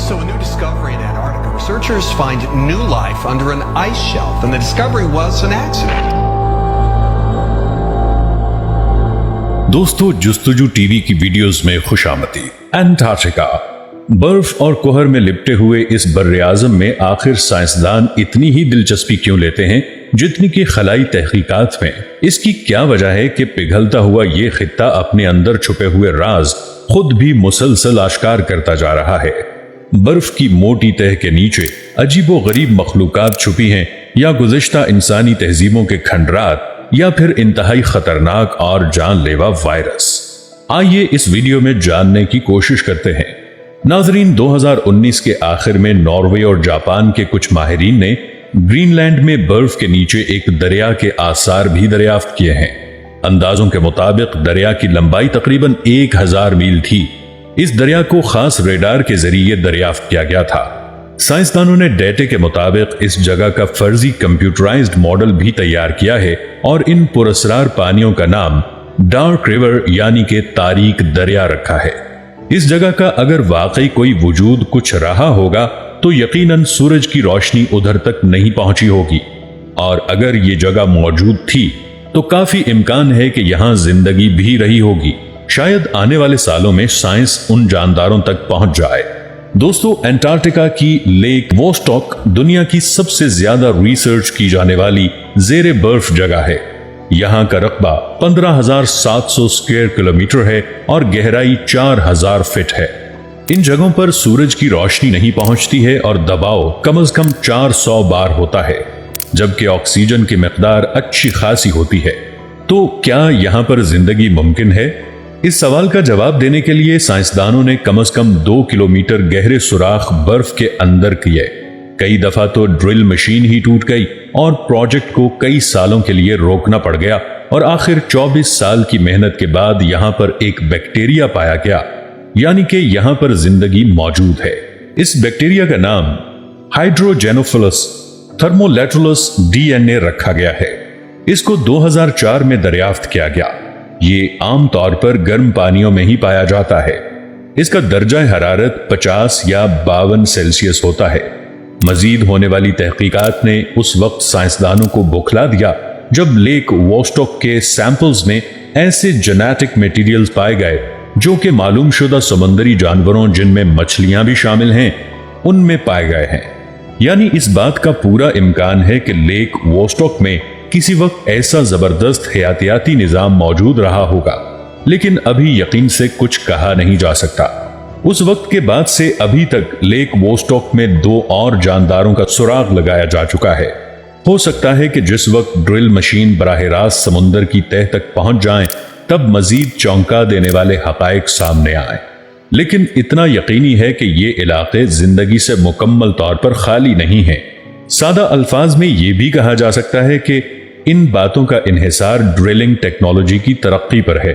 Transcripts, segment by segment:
So a new discovery in Antarctica. Researchers find new life under an ice shelf, and the discovery was an accident. दोस्तों, जुस्तजू TV की videos में खुशामदी। Antarctica, बर्फ और कोहर में लिपटे हुए इस बर्रे आज़म में आखिर साइंसदान इतनी ही दिलचस्पी क्यों लेते हैं जितनी कि खलाई तहकीकात में? इसकी क्या वजह है कि पिघलता हुआ ये खित्ता अपने अंदर छुपे हुए राज खुद भी मुसलसल आश्कार करता जा रहा है? बर्फ की मोटी तह के नीचे अजीबो गरीब मखलूकात छुपी हैं, या गुज़िश्ता इंसानी तहजीबों के खंडरात, या फिर इंतहाई खतरनाक और जानलेवा वायरस? आइए इस वीडियो में जानने की कोशिश करते हैं। नाजरीन, 2019 के आखिर में नॉर्वे और जापान के कुछ माहिरीन ने ग्रीनलैंड में बर्फ के नीचे एक दरिया के आसार भी दरियाफ्त किए हैं। अंदाजों के मुताबिक दरिया की लंबाई तकरीबन 1000 मील थी। इस दरिया को खास रेडार के जरिए दरियाफ्त किया गया था। साइंसदानों ने डेटे के मुताबिक इस जगह का फर्जी कंप्यूटराइज्ड मॉडल भी तैयार किया है और इन पुरस्रार पानियों का नाम डार्क रिवर यानी कि तारीक दरिया रखा है। इस जगह का अगर वाकई कोई वजूद कुछ रहा होगा तो यकीनन सूरज की रोशनी उधर तक नहीं पहुंची होगी, और अगर ये जगह मौजूद थी तो काफी इम्कान है कि यहां जिंदगी भी रही होगी। शायद आने वाले सालों में साइंस उन जानदारों तक पहुंच जाए। दोस्तों, अंटार्कटिका की लेक वोस्टॉक दुनिया की सबसे ज्यादा रिसर्च की जाने वाली जेरे बर्फ जगह है। यहाँ का रकबा 15,700 स्क्वायर किलोमीटर है और गहराई 4,000 फीट है। इन जगहों पर सूरज की रोशनी नहीं पहुंचती है और दबाव कम से कम 400 बार होता है, जबकि ऑक्सीजन की मिकदार अच्छी खासी होती है। तो क्या यहाँ पर जिंदगी मुमकिन है? इस सवाल का जवाब देने के लिए साइंसदानों ने कम से कम 2 किलोमीटर गहरे सुराख बर्फ के अंदर किए। कई दफा तो ड्रिल मशीन ही टूट गई और प्रोजेक्ट को कई सालों के लिए रोकना पड़ गया, और आखिर 24 साल की मेहनत के बाद यहां पर एक बैक्टीरिया पाया गया, यानी कि यहां पर जिंदगी मौजूद है। इस बैक्टीरिया का नाम हाइड्रोजेनोफिलस थर्मोलैटुलस DNA रखा गया है। इसको 2004 में दरियाफ्त किया गया। ये आमतौर पर गर्म पानियों में ही पाया जाता है। इसका दर्जा हरारत 50 या 52 सेल्सियस होता है। मजीद होने वाली तहकीकात ने उस वक्त साइंसदानों को बौखला दिया जब लेक वोस्टॉक के सैंपल्स में ऐसे जेनेटिक मटेरियल्स पाए गए जो कि मालूम शुदा समुद्री जानवरों, जिनमें मछलियां भी शामिल हैं, उनमें पाए गए हैं। यानी इस बात का पूरा इम्कान है कि लेक वोस्टॉक में किसी वक्त ऐसा जबरदस्त हयातियाती निजाम मौजूद रहा होगा, लेकिन अभी यकीन से कुछ कहा नहीं जा सकता। उस वक्त के बाद से अभी तक लेक वोस्टॉक में 2 और जानदारों का सुराग लगाया जा चुका है। हो सकता है कि जिस वक्त ड्रिल मशीन बराह रास्त समुंदर की तह तक पहुंच जाएं, तब मजीद चौंका देने वाले हकायक सामने आए। लेकिन इतना यकीनी है कि ये इलाके जिंदगी से मुकम्मल तौर पर खाली नहीं है। सादा अल्फाज में यह भी कहा जा सकता है कि इन बातों का इन्हिसार ड्रिलिंग टेक्नोलॉजी की तरक्की पर है,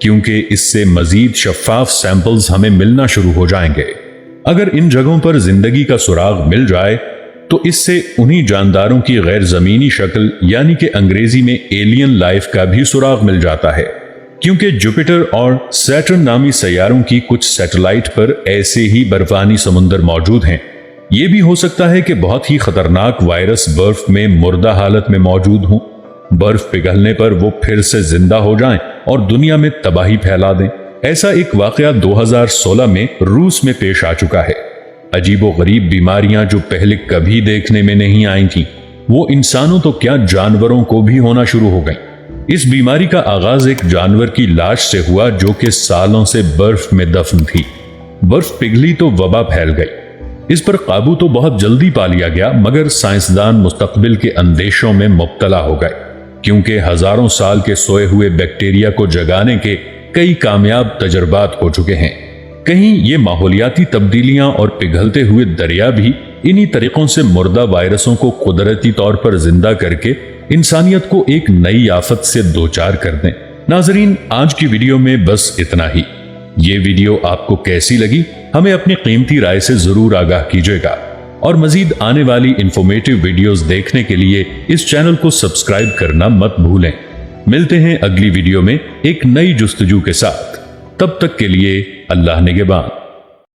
क्योंकि इससे मजीद शफाफ सैंपल्स हमें मिलना शुरू हो जाएंगे। अगर इन जगहों पर जिंदगी का सुराग मिल जाए तो इससे उन्हीं जानदारों की गैर जमीनी शक्ल यानी कि अंग्रेजी में एलियन लाइफ का भी सुराग मिल जाता है, क्योंकि जुपिटर और सैटर्न नामी सैयारों की कुछ सैटेलाइट पर ऐसे ही बर्फानी समुंदर मौजूद हैं। यह भी हो सकता है कि बहुत ही खतरनाक वायरस बर्फ में मुर्दा हालत में मौजूद हों। बर्फ पिघलने पर वो फिर से जिंदा हो जाएं और दुनिया में तबाही फैला दें। ऐसा एक वाकया 2016 में रूस में पेश आ चुका है। अजीबो गरीब बीमारियां जो पहले कभी देखने में नहीं आई थी, वो इंसानों तो क्या जानवरों को भी होना शुरू हो गई। इस बीमारी का आगाज एक जानवर की लाश से हुआ जो कि सालों से बर्फ में दफन थी। बर्फ पिघली तो वबा फैल गई। इस पर काबू तो बहुत जल्दी पा लिया गया, मगर साइंसदान मुस्तकबिल के अंदेशों में मुब्तला हो गए, क्योंकि हजारों साल के सोए हुए बैक्टीरिया को जगाने के कई कामयाब तजर्बात हो चुके हैं। कहीं ये माहौलियाती तब्दीलियां और पिघलते हुए दरिया भी इन्हीं तरीकों से मुर्दा वायरसों को कुदरती तौर पर जिंदा करके इंसानियत को एक नई आफत से दोचार कर दें। नाजरीन, आज की वीडियो में बस इतना ही। ये वीडियो आपको कैसी लगी, हमें अपनी कीमती राय से जरूर आगाह कीजिएगा, और मजीद आने वाली इंफॉर्मेटिव वीडियोस देखने के लिए इस चैनल को सब्सक्राइब करना मत भूलें। मिलते हैं अगली वीडियो में एक नई जुस्तजू के साथ। तब तक के लिए अल्लाह निगहबान।